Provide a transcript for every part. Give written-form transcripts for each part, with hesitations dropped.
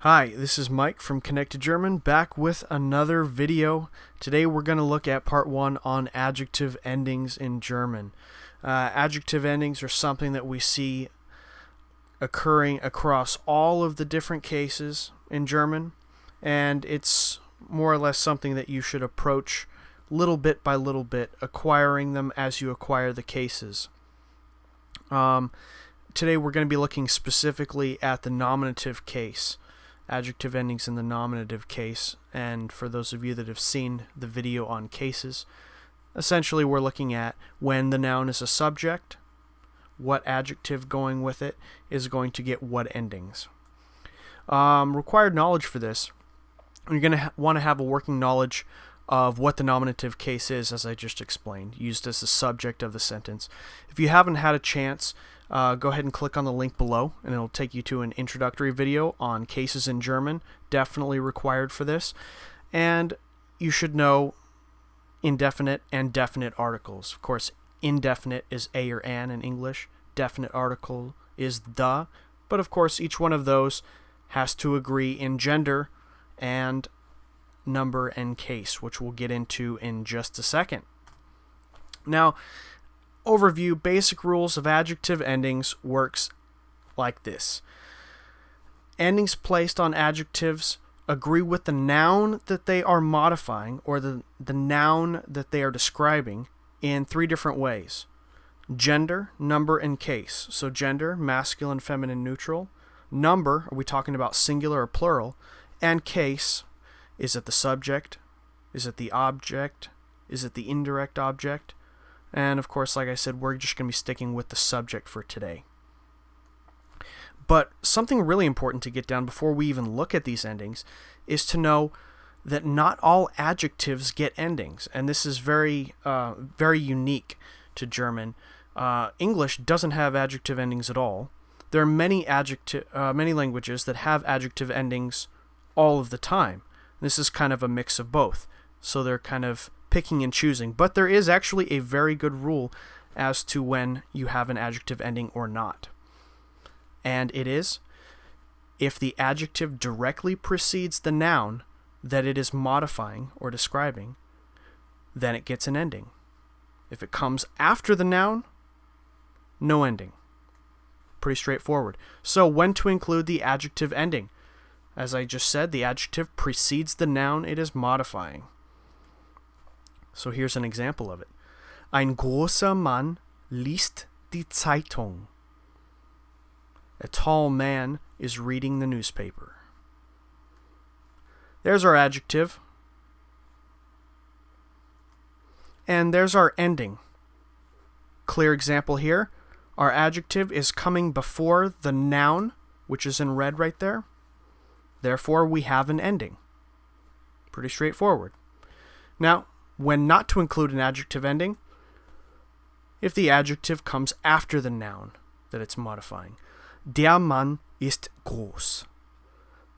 Hi, this is Mike from Connected German, back with another video. Today we're going to look at part 1 on adjective endings in German. Adjective endings are something that we see occurring across all of the different cases in German, and it's more or less something that you should approach little bit by little bit, acquiring them as you acquire the cases. Today we're going to be looking specifically at the nominative case. Adjective endings in the nominative case, and for those of you that have seen the video on cases, essentially we're looking at when the noun is a subject, what adjective going with it is going to get what endings. Required knowledge for this, you're going to want to have a working knowledge of what the nominative case is, as I just explained, used as the subject of the sentence. If you haven't had a chance, go ahead and click on the link below, and it'll take you to an introductory video on cases in German, definitely required for this. And you should know indefinite and definite articles. Of course, indefinite is a or an in English, definite article is the, but of course each one of those has to agree in gender and number and case, which we'll get into in just a second. Now, overview, basic rules of adjective endings works like this. Endings placed on adjectives agree with the noun that they are modifying, or the noun that they are describing, in 3 different ways. Gender, number, and case. So gender, masculine, feminine, neutral. Number, are we talking about singular or plural? And case, is it the subject? Is it the object? Is it the indirect object? And of course, like I said, we're just going to be sticking with the subject for today. But something really important to get down before we even look at these endings is to know that not all adjectives get endings. And this is very unique to German. English doesn't have adjective endings at all. There are many languages that have adjective endings all of the time. This is kind of a mix of both. So they're kind of picking and choosing. But there is actually a very good rule as to when you have an adjective ending or not. And it is, if the adjective directly precedes the noun that it is modifying or describing, then it gets an ending. If it comes after the noun, no ending. Pretty straightforward. So when to include the adjective ending? As I just said, the adjective precedes the noun it is modifying. So here's an example of it. Ein großer Mann liest die Zeitung. A tall man is reading the newspaper. There's our adjective. And there's our ending. Clear example here. Our adjective is coming before the noun, which is in red right there. Therefore, we have an ending. Pretty straightforward. Now, when not to include an adjective ending, if the adjective comes after the noun that it's modifying. Der Mann ist groß.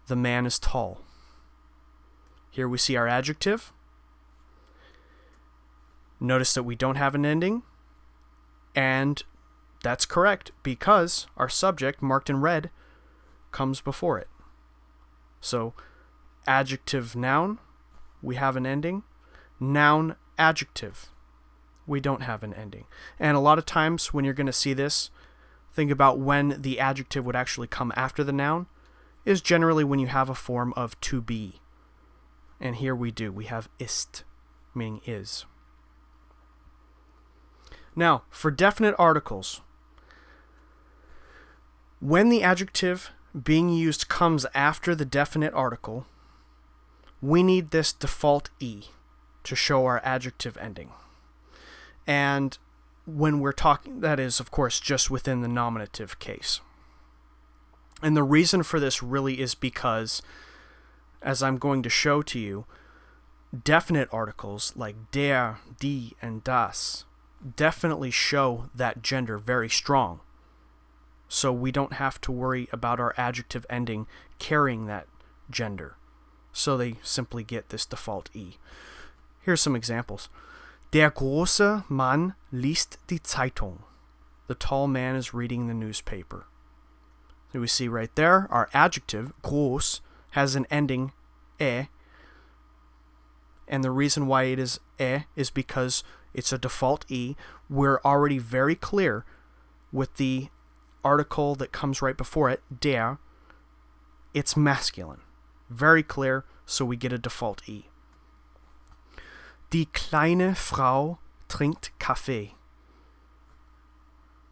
The man is tall. Here we see our adjective. Notice that we don't have an ending, and that's correct because our subject, marked in red, comes before it. So, adjective, noun, we have an ending. Noun, adjective, we don't have an ending. And a lot of times when you're going to see this, think about when the adjective would actually come after the noun, is generally when you have a form of to be. And here we do. We have ist, meaning is. Now, for definite articles, when the adjective being used comes after the definite article, we need this default E to show our adjective ending. And when we're talking, that is, of course, just within the nominative case. And the reason for this really is because, as I'm going to show to you, definite articles like der, die, and das definitely show that gender very strong. So we don't have to worry about our adjective ending carrying that gender. So they simply get this default E. Here's some examples. Der große Mann liest die Zeitung. The tall man is reading the newspaper. So we see right there, our adjective, groß, has an ending e, and the reason why it is e is because it's a default e. We're already very clear with the article that comes right before it, der, it's masculine. Very clear, so we get a default e. Die kleine Frau trinkt Kaffee.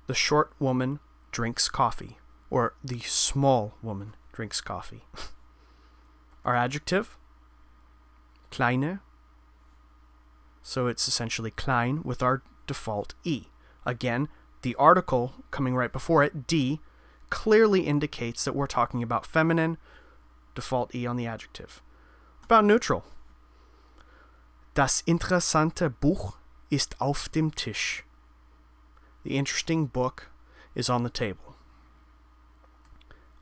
The short woman drinks coffee, or the small woman drinks coffee. Our adjective, kleine, so it's essentially klein with our default e. Again, the article coming right before it, die, clearly indicates that we're talking about feminine, default e on the adjective. About neutral. Das interessante Buch ist auf dem Tisch. The interesting book is on the table.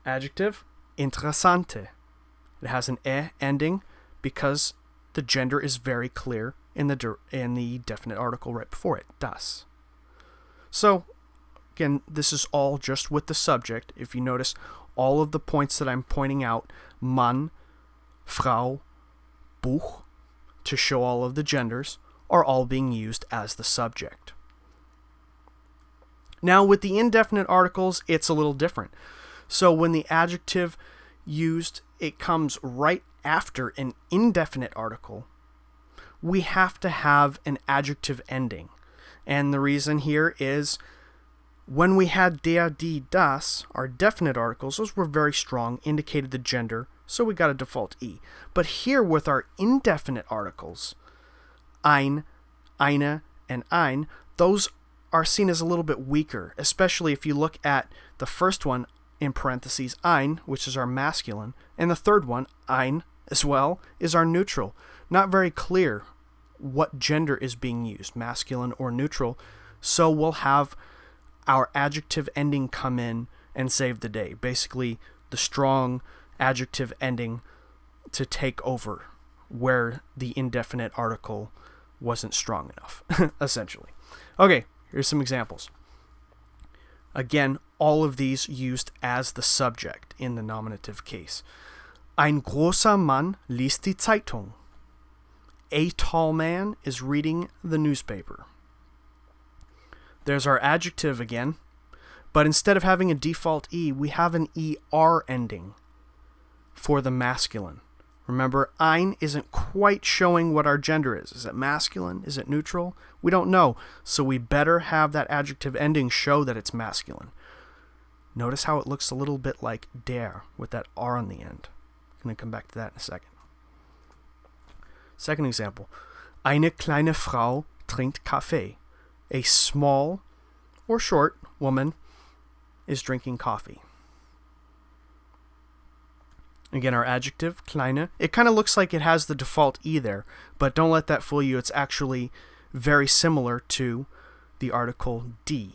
Adjective, interessante. It has an e ending because the gender is very clear in the definite article right before it, das. So, again, this is all just with the subject. If you notice, all of the points that I'm pointing out, Mann, Frau, Buch, to show all of the genders, are all being used as the subject. Now, with the indefinite articles, it's a little different. So when the adjective used, it comes right after an indefinite article, we have to have an adjective ending. And the reason here is when we had der, die, das, our definite articles, those were very strong, indicated the gender, so we got a default e. But here with our indefinite articles, ein, eine, and ein, those are seen as a little bit weaker, especially if you look at the first one in parentheses, ein, which is our masculine, and the third one, ein, as well, is our neutral. Not very clear what gender is being used, masculine or neutral, so we'll have our adjective ending come in and save the day. Basically, the strong adjective ending to take over where the indefinite article wasn't strong enough, essentially. Okay, here's some examples. Again, all of these used as the subject in the nominative case. Ein großer Mann liest die Zeitung. A tall man is reading the newspaper. There's our adjective again, but instead of having a default e, we have an er ending for the masculine. Remember, ein isn't quite showing what our gender is. Is it masculine? Is it neutral? We don't know, so we better have that adjective ending show that it's masculine. Notice how it looks a little bit like der with that r on the end. I'm going to come back to that in a second. Second example. Eine kleine Frau trinkt Kaffee. A small or short woman is drinking coffee. Again, our adjective, kleine, it kind of looks like it has the default e there, but don't let that fool you. It's actually very similar to the article die.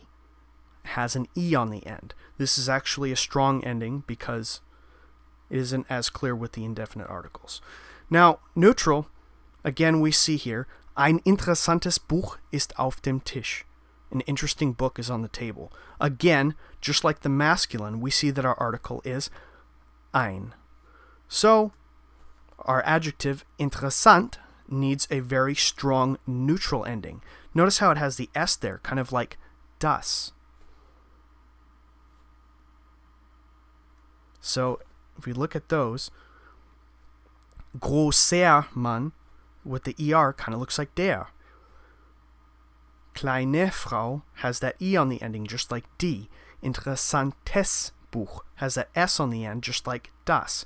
It has an e on the end. This is actually a strong ending because it isn't as clear with the indefinite articles. Now, neutral, again, we see here, ein interessantes Buch ist auf dem Tisch. An interesting book is on the table. Again, just like the masculine, we see that our article is ein. So, our adjective, interessant, needs a very strong neutral ending. Notice how it has the s there, kind of like das. So, if we look at those, großer Mann with the er kind of looks like der. Kleine Frau has that e on the ending, just like die. Interessantes Buch has that s on the end, just like das.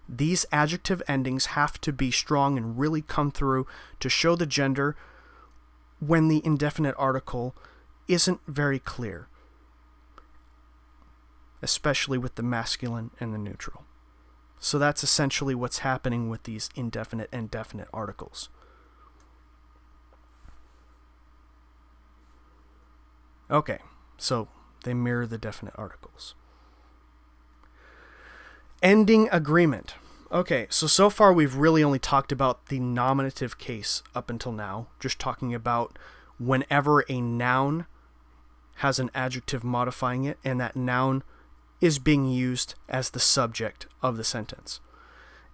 These adjective endings have to be strong and really come through to show the gender when the indefinite article isn't very clear, especially with the masculine and the neutral. So that's essentially what's happening with these indefinite and definite articles. Okay, so they mirror the definite articles. Ending agreement. Okay, so far we've really only talked about the nominative case up until now, just talking about whenever a noun has an adjective modifying it and that noun is being used as the subject of the sentence.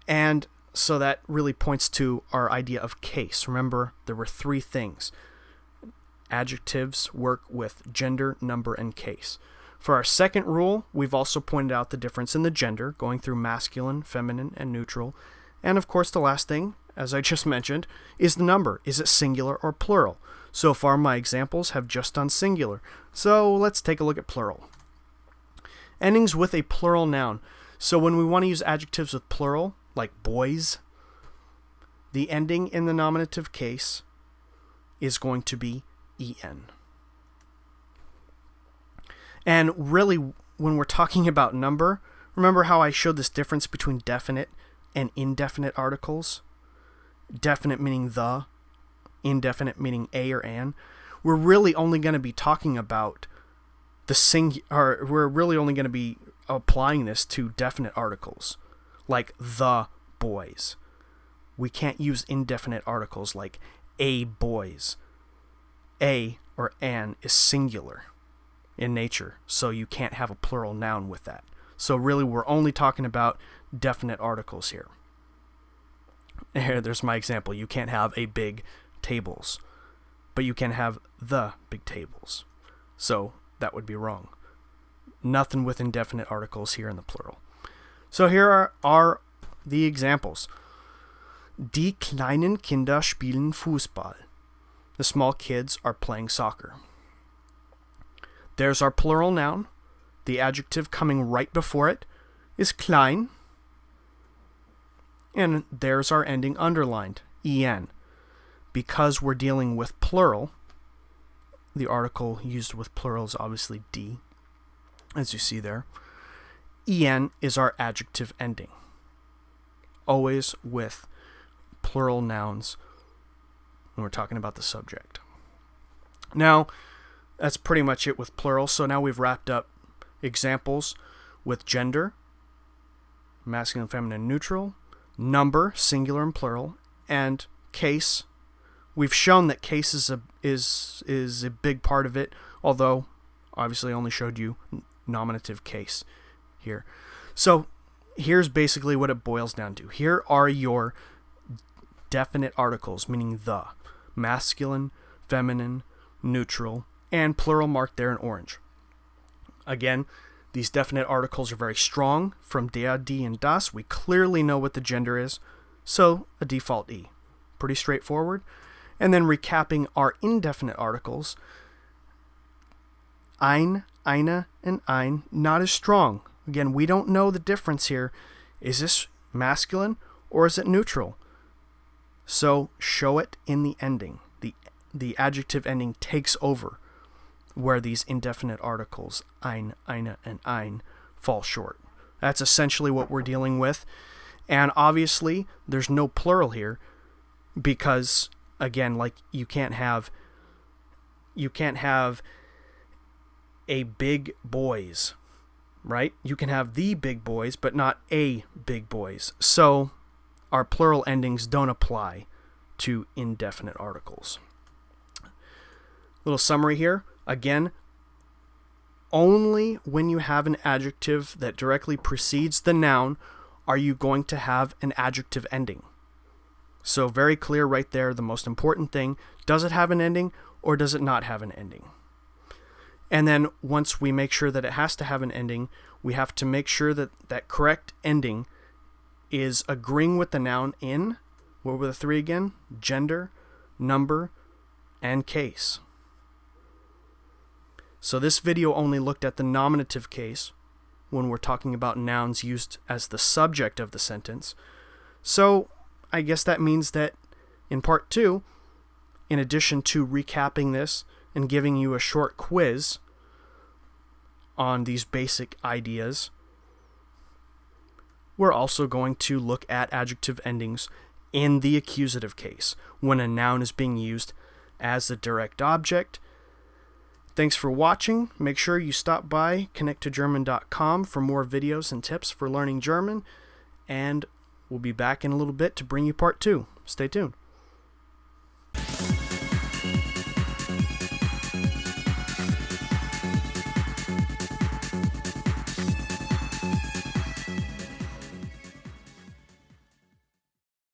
And so that really points to our idea of case. Remember, there were three things. Adjectives work with gender, number, and case. For our second rule, we've also pointed out the difference in the gender, going through masculine, feminine, and neutral. And of course, the last thing, as I just mentioned, is the number. Is it singular or plural? So far, my examples have just done singular. So let's take a look at plural. Endings with a plural noun. So when we want to use adjectives with plural, like boys, the ending in the nominative case is going to be en. And really, when we're talking about number, remember how I showed this difference between definite and indefinite articles? Definite meaning the, indefinite meaning a or an. We're really only going to be talking about we're really only going to be applying this to definite articles, like the boys. We can't use indefinite articles like a boys. A or an is singular in nature, so you can't have a plural noun with that. So really, we're only talking about definite articles here. Here, there's my example. You can't have a big tables, but you can have the big tables. So that would be wrong. Nothing with indefinite articles here in the plural. So here are the examples. Die kleinen Kinder spielen Fußball. The small kids are playing soccer. There's our plural noun. The adjective coming right before it is klein. And there's our ending underlined, en. Because we're dealing with plural, the article used with plural is obviously die, as you see there. En is our adjective ending. Always with plural nouns when we're talking about the subject. Now, that's pretty much it with plural. So now we've wrapped up examples with gender, masculine, feminine, neutral, number, singular and plural, and case. We've shown that case is a big part of it, although obviously I only showed you nominative case here. So here's basically what it boils down to. Here are your definite articles, meaning the, masculine, feminine, neutral, and plural marked there in orange. Again, these definite articles are very strong. From der, die, and das, we clearly know what the gender is, so a default E. Pretty straightforward. And then recapping our indefinite articles, eine, and ein, not as strong. Again, we don't know the difference here. Is this masculine or is it neutral? So show it in the ending. The adjective ending takes over where these indefinite articles, eine, and ein, fall short. That's essentially what we're dealing with. And obviously, there's no plural here because, again, like you can't have a big boys, right? You can have the big boys, but not a big boys. So our plural endings don't apply to indefinite articles. Little summary here. Again, only when you have an adjective that directly precedes the noun are you going to have an adjective ending. So very clear right there, the most important thing, does it have an ending or does it not have an ending? And then once we make sure that it has to have an ending, we have to make sure that that correct ending is agreeing with the noun in, what were the three again? Gender, number, and case. So this video only looked at the nominative case when we're talking about nouns used as the subject of the sentence. So I guess that means that in part 2, in addition to recapping this and giving you a short quiz on these basic ideas, we're also going to look at adjective endings in the accusative case, when a noun is being used as the direct object. Thanks for watching. Make sure you stop by connecttogerman.com for more videos and tips for learning German, and we'll be back in a little bit to bring you part 2. Stay tuned.